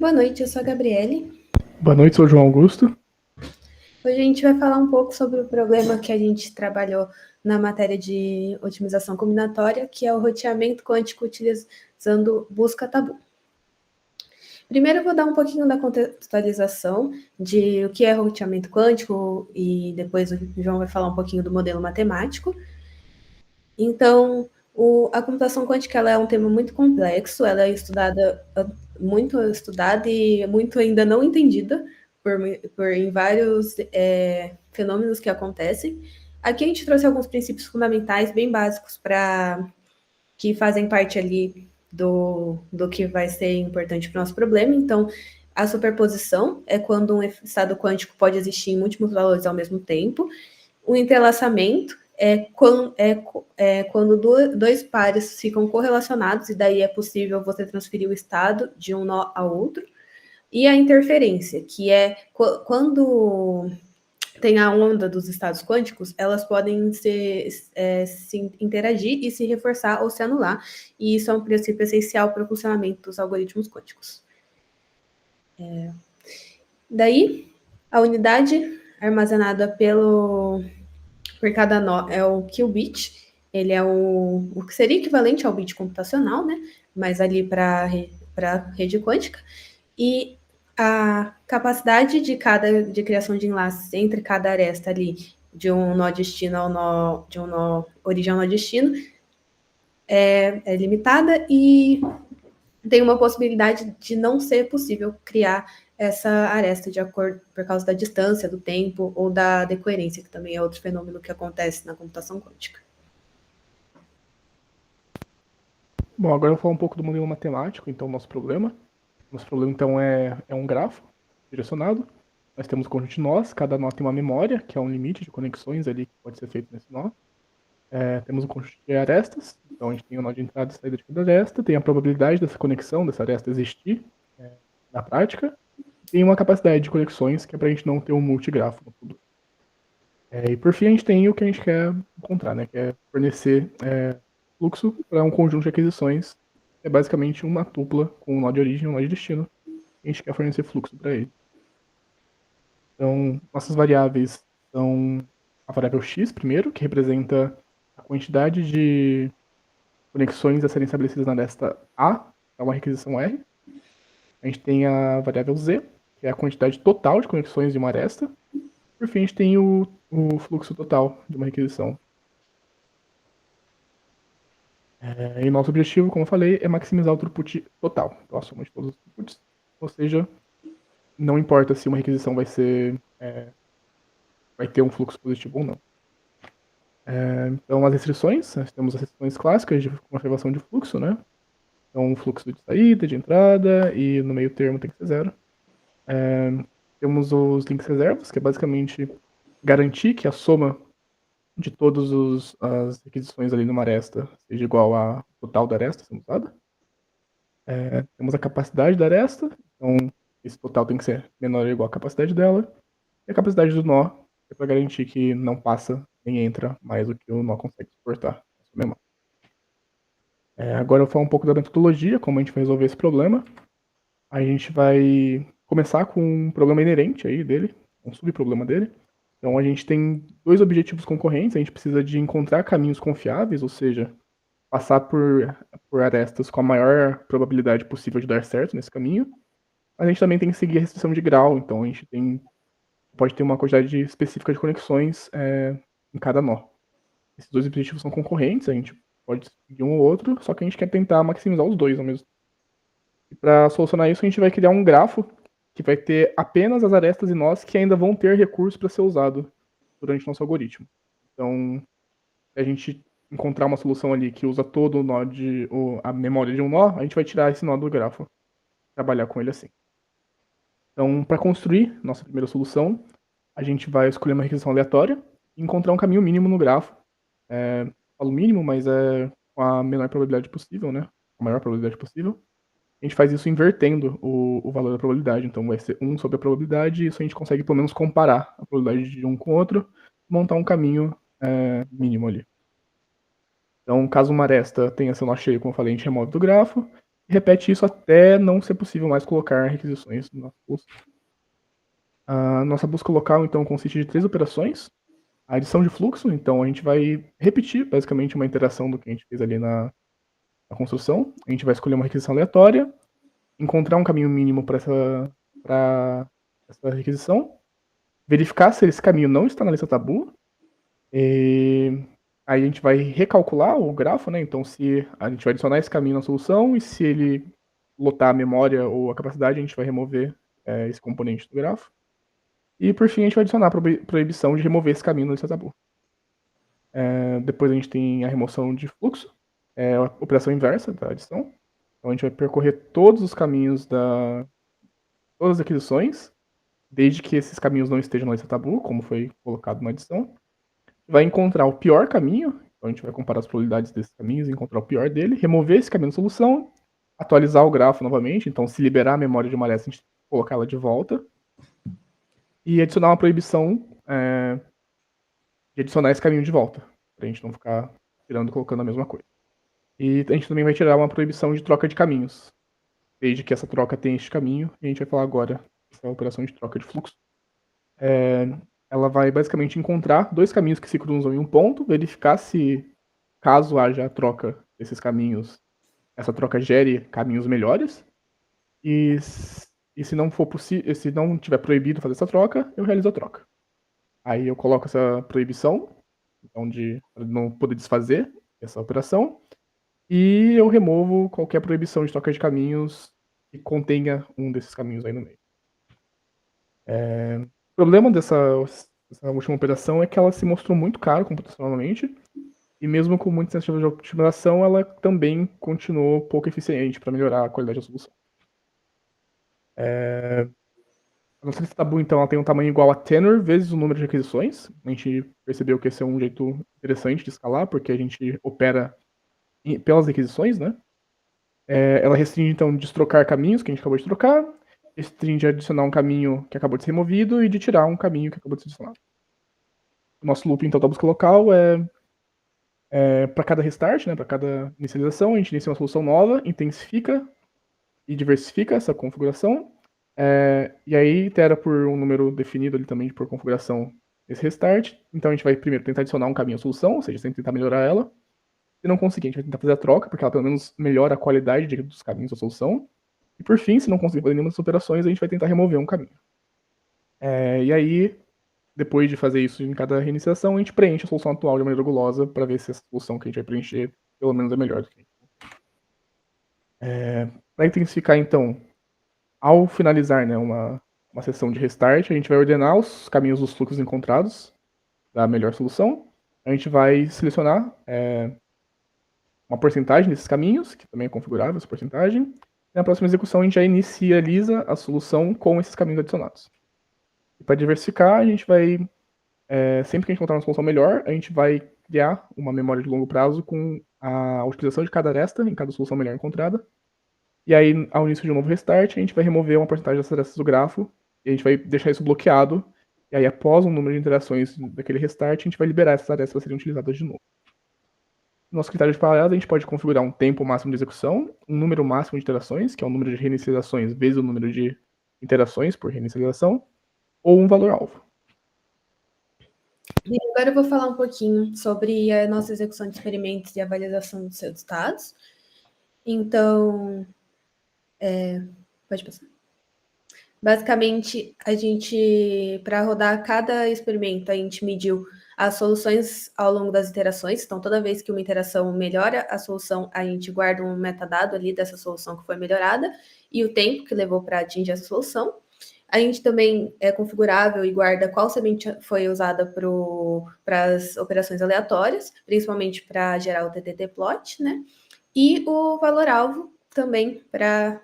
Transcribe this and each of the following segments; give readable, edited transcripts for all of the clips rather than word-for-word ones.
Boa noite, eu sou a Gabriele. Boa noite, sou o João Augusto. Hoje a gente vai falar um pouco sobre o problema que a gente trabalhou na matéria de otimização combinatória, que é o roteamento quântico utilizando busca tabu. Primeiro eu vou dar um pouquinho da contextualização de o que é roteamento quântico e depois o João vai falar um pouquinho do modelo matemático. Então, a computação quântica ela é um tema muito complexo, ela é muito estudada e muito ainda não entendida em vários fenômenos que acontecem. Aqui a gente trouxe alguns princípios fundamentais bem básicos para que fazem parte ali do que vai ser importante para o nosso problema. Então, a superposição é quando um estado quântico pode existir em múltiplos valores ao mesmo tempo. O entrelaçamento é quando dois pares ficam correlacionados e daí é possível você transferir o estado de um nó ao outro. E a interferência, que é quando tem a onda dos estados quânticos, elas podem se interagir e se reforçar ou se anular. E isso é um princípio essencial para o funcionamento dos algoritmos quânticos. Daí, a unidade armazenada por cada nó é o qubit. Ele é o que seria equivalente ao bit computacional, né? Mas ali para a rede quântica. E a capacidade de criação de enlaces entre cada aresta ali, de um nó destino ao nó, de um nó origem ao nó destino, é limitada e tem uma possibilidade de não ser possível criar essa aresta de acordo por causa da distância, do tempo ou da decoerência, que também é outro fenômeno que acontece na computação quântica. Bom, agora eu vou falar um pouco do modelo matemático, então, nosso problema. Nosso problema, então, é um grafo direcionado. Nós temos um conjunto de nós, cada nó tem uma memória, que é um limite de conexões ali que pode ser feito nesse nó. Temos um conjunto de arestas, então a gente tem o nó de entrada e saída de cada aresta, tem a probabilidade dessa conexão, dessa aresta existir na prática, e tem uma capacidade de conexões, que é para a gente não ter um multigrafo no futuro. E por fim, a gente tem o que a gente quer encontrar, né, que é fornecer fluxo para um conjunto de aquisições. É basicamente uma tupla com um nó de origem e um nó de destino. A gente quer fornecer fluxo para ele. Então, nossas variáveis são a variável x, primeiro, que representa a quantidade de conexões a serem estabelecidas na aresta A, é uma requisição R. A gente tem a variável z, que é a quantidade total de conexões de uma aresta. Por fim, a gente tem o fluxo total de uma requisição. E nosso objetivo, como eu falei, é maximizar o throughput total, então a soma de todos os throughputs. Ou seja, não importa se uma requisição vai ter um fluxo positivo ou não. Então, as restrições, nós temos as restrições clássicas de conservação de fluxo, né? Então, fluxo de saída, de entrada, e no meio termo tem que ser zero. Temos os links reservas, que é basicamente garantir que a soma de todas as requisições ali numa aresta seja igual ao total da aresta sendo usada. Temos a capacidade da aresta, então esse total tem que ser menor ou igual à capacidade dela. E a capacidade do nó é para garantir que não passa nem entra mais do que o nó consegue suportar na sua memória. Agora eu vou falar um pouco da metodologia, como a gente vai resolver esse problema. A gente vai começar com um problema inerente aí dele, um subproblema dele. Então a gente tem dois objetivos concorrentes, a gente precisa de encontrar caminhos confiáveis, ou seja, passar por arestas com a maior probabilidade possível de dar certo nesse caminho. Mas a gente também tem que seguir a restrição de grau, então a gente pode ter uma quantidade específica de conexões em cada nó. Esses dois objetivos são concorrentes, a gente pode seguir um ou outro, só que a gente quer tentar maximizar os dois ao mesmo tempo. E para solucionar isso, a gente vai criar um grafo que vai ter apenas as arestas e nós que ainda vão ter recurso para ser usado durante o nosso algoritmo. Então, se a gente encontrar uma solução ali que usa todo o nó a memória de um nó, a gente vai tirar esse nó do grafo, trabalhar com ele assim. Então, para construir nossa primeira solução, a gente vai escolher uma requisição aleatória e encontrar um caminho mínimo no grafo. Falo mínimo, mas é com a menor probabilidade possível, né? A maior probabilidade possível. A gente faz isso invertendo o valor da probabilidade. Então vai ser 1 sobre a probabilidade, e isso a gente consegue pelo menos comparar a probabilidade de um com o outro, montar um caminho mínimo ali. Então, caso uma aresta tenha seu nó cheio, como eu falei, a gente remove do grafo, repete isso até não ser possível mais colocar requisições na nossa busca. A nossa busca local, então, consiste de 3 operações. A adição de fluxo, então a gente vai repetir basicamente uma interação do que a gente fez ali na construção. A gente vai escolher uma requisição aleatória, encontrar um caminho mínimo para essa requisição, verificar se esse caminho não está na lista tabu, e aí a gente vai recalcular o grafo, né? Então, se a gente vai adicionar esse caminho na solução e se ele lotar a memória ou a capacidade, a gente vai remover esse componente do grafo. E por fim, a gente vai adicionar a proibição de remover esse caminho na lista tabu. Depois a gente tem a remoção de fluxo, a operação inversa da adição. Então a gente vai percorrer todos os caminhos todas as aquisições, desde que esses caminhos não estejam na lista tabu, como foi colocado na adição. Vai encontrar o pior caminho, então a gente vai comparar as probabilidades desses caminhos e encontrar o pior dele, remover esse caminho da solução, atualizar o grafo novamente, então se liberar a memória de uma lista, a gente colocar ela de volta, e adicionar uma proibição de adicionar esse caminho de volta, para a gente não ficar tirando e colocando a mesma coisa. E a gente também vai tirar uma proibição de troca de caminhos, desde que essa troca tenha este caminho, e a gente vai falar agora essa operação de troca de fluxo. Ela vai basicamente encontrar 2 caminhos que se cruzam em um ponto, verificar se, caso haja a troca desses caminhos, essa troca gere caminhos melhores, e se não for possível, se não tiver proibido fazer essa troca, eu realizo a troca. Aí eu coloco essa proibição, então de não poder desfazer essa operação, e eu removo qualquer proibição de troca de caminhos que contenha um desses caminhos aí no meio. O problema dessa última operação é que ela se mostrou muito cara computacionalmente, e mesmo com muitas tentativas de otimização, ela também continuou pouco eficiente para melhorar a qualidade da solução. A nossa lista tabu, então, ela tem um tamanho igual a tenor vezes o número de requisições. A gente percebeu que esse é um jeito interessante de escalar, porque a gente opera pelas requisições, né? Ela restringe, então, de trocar caminhos que a gente acabou de trocar, restringe de adicionar um caminho que acabou de ser removido e de tirar um caminho que acabou de ser adicionado. O nosso loop, então, da busca local para cada restart, né, para cada inicialização, a gente inicia uma solução nova, intensifica e diversifica essa configuração, e aí itera por um número definido ali também por configuração esse restart. Então a gente vai primeiro tentar adicionar um caminho à solução, ou seja, sempre tentar melhorar ela. Se não conseguir, a gente vai tentar fazer a troca, porque ela pelo menos melhora a qualidade dos caminhos da solução. E por fim, se não conseguir fazer nenhuma dessas operações, a gente vai tentar remover um caminho. E aí, depois de fazer isso em cada reiniciação, a gente preenche a solução atual de maneira gulosa para ver se essa solução que a gente vai preencher pelo menos é melhor do que a gente. Para intensificar, então, ao finalizar, né, uma sessão de restart, a gente vai ordenar os caminhos dos fluxos encontrados da melhor solução. A gente vai selecionar uma porcentagem desses caminhos, que também é configurável essa porcentagem. E na próxima execução, a gente já inicializa a solução com esses caminhos adicionados. E para diversificar, a gente vai, sempre que a gente encontrar uma solução melhor, a gente vai criar uma memória de longo prazo com a utilização de cada aresta em cada solução melhor encontrada. E aí, ao início de um novo restart, a gente vai remover uma porcentagem dessas arestas do grafo, e a gente vai deixar isso bloqueado. E aí, após um número de interações daquele restart, a gente vai liberar essas arestas para serem utilizadas de novo. No nosso critério de paralelo, a gente pode configurar um tempo máximo de execução, um número máximo de iterações, que é o número de reinicializações vezes o número de interações por reinicialização, ou um valor-alvo. E agora eu vou falar um pouquinho sobre a nossa execução de experimentos e avaliação dos seus dados. Então, pode passar. Basicamente, a gente, para rodar cada experimento, a gente mediu as soluções ao longo das iterações. Então, toda vez que uma iteração melhora a solução, a gente guarda um metadado ali dessa solução que foi melhorada e o tempo que levou para atingir essa solução. A gente também é configurável e guarda qual semente foi usada para as operações aleatórias, principalmente para gerar o TTT plot, né? E o valor-alvo também para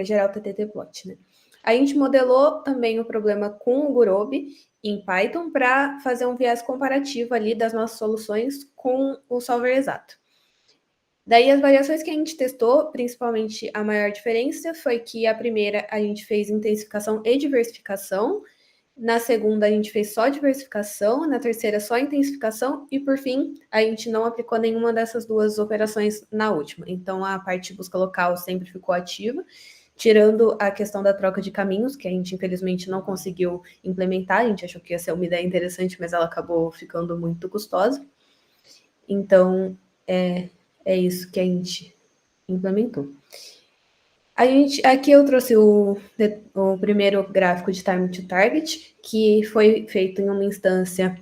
gerar o TTT plot, né? A gente modelou também o problema com o Gurobi em Python para fazer um viés comparativo ali das nossas soluções com o solver exato. Daí as variações que a gente testou, principalmente a maior diferença foi que a primeira a gente fez intensificação e diversificação, Na segunda, a gente fez só diversificação, na terceira, só intensificação, e por fim, a gente não aplicou nenhuma dessas duas operações na última. Então, a parte de busca local sempre ficou ativa, tirando a questão da troca de caminhos, que a gente infelizmente não conseguiu implementar. A gente achou que ia ser uma ideia interessante, mas ela acabou ficando muito custosa. Então, é isso que a gente implementou. Aqui eu trouxe o primeiro gráfico de time to target, que foi feito em uma instância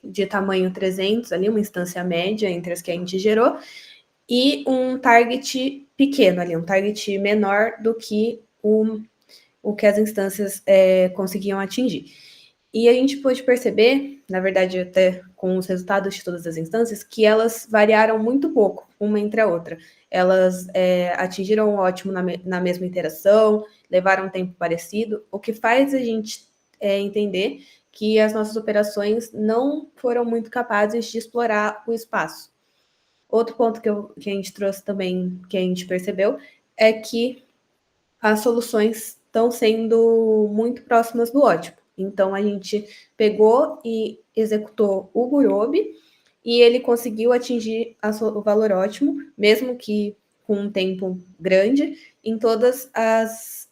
de tamanho 300, ali, uma instância média entre as que a gente gerou, e um target pequeno ali, um target menor do que o que as instâncias conseguiam atingir. E a gente pôde perceber, na verdade, até com os resultados de todas as instâncias, que elas variaram muito pouco uma entre a outra. Elas atingiram o ótimo na mesma interação, levaram um tempo parecido, o que faz a gente entender que as nossas operações não foram muito capazes de explorar o espaço. Outro ponto que a gente trouxe também, que a gente percebeu, é que as soluções estão sendo muito próximas do ótimo. Então, a gente pegou e executou o Gurobi e ele conseguiu atingir o valor ótimo, mesmo que com um tempo grande, em todas as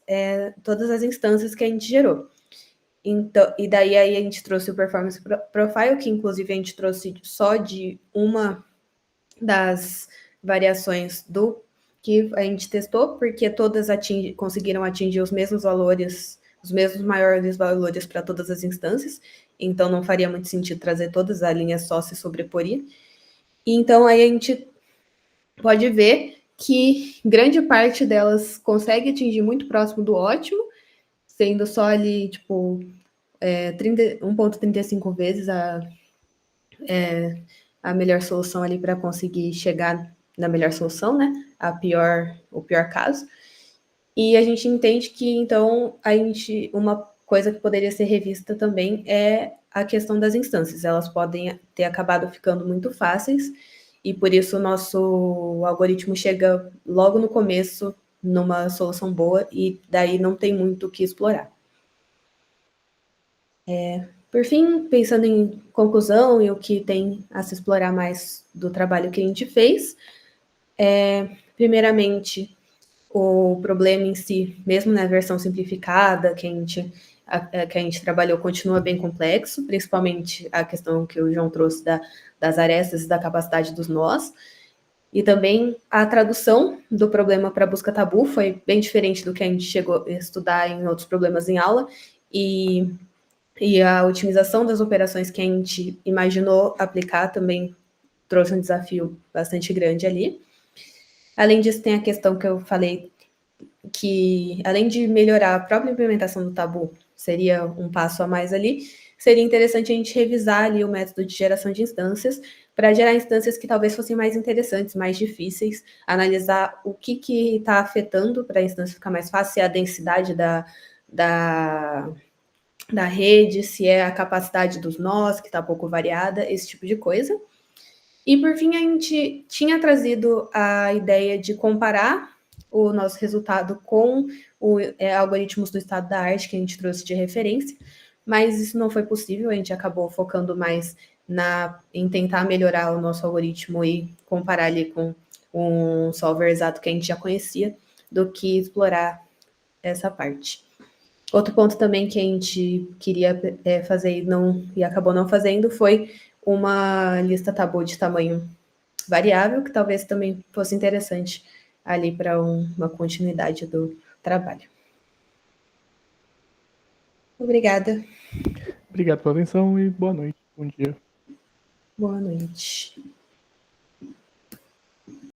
instâncias que a gente gerou. Então, e daí aí a gente trouxe o Performance Profile, que inclusive a gente trouxe só de uma das variações do que a gente testou, porque todas conseguiram atingir os mesmos valores, os mesmos maiores valores para todas as instâncias, então não faria muito sentido trazer todas, a linha só se sobreporia. E então aí a gente pode ver que grande parte delas consegue atingir muito próximo do ótimo, sendo só ali, tipo, 1,35 vezes a melhor solução ali para conseguir chegar na melhor solução, né? O pior caso. E a gente entende que, então, uma coisa que poderia ser revista também é a questão das instâncias. Elas podem ter acabado ficando muito fáceis, e por isso o nosso algoritmo chega logo no começo numa solução boa, e daí não tem muito o que explorar. Por fim, pensando em conclusão e o que tem a se explorar mais do trabalho que a gente fez, primeiramente, o problema em si, mesmo na versão simplificada que a gente trabalhou, continua bem complexo, principalmente a questão que o João trouxe das arestas e da capacidade dos nós. E também a tradução do problema para busca tabu foi bem diferente do que a gente chegou a estudar em outros problemas em aula. E a otimização das operações que a gente imaginou aplicar também trouxe um desafio bastante grande ali. Além disso, tem a questão que eu falei, que além de melhorar a própria implementação do tabu, seria um passo a mais ali, seria interessante a gente revisar ali o método de geração de instâncias, para gerar instâncias que talvez fossem mais interessantes, mais difíceis, analisar o que está afetando para a instância ficar mais fácil, se é a densidade da rede, se é a capacidade dos nós, que está pouco variada, esse tipo de coisa. E, por fim, a gente tinha trazido a ideia de comparar o nosso resultado com algoritmos do estado da arte que a gente trouxe de referência, mas isso não foi possível, a gente acabou focando mais em tentar melhorar o nosso algoritmo e comparar ali com um solver exato que a gente já conhecia, do que explorar essa parte. Outro ponto também que a gente queria fazer e acabou não fazendo foi uma lista tabu de tamanho variável, que talvez também fosse interessante ali para uma continuidade do trabalho. Obrigada. Obrigado pela atenção e boa noite. Bom dia. Boa noite.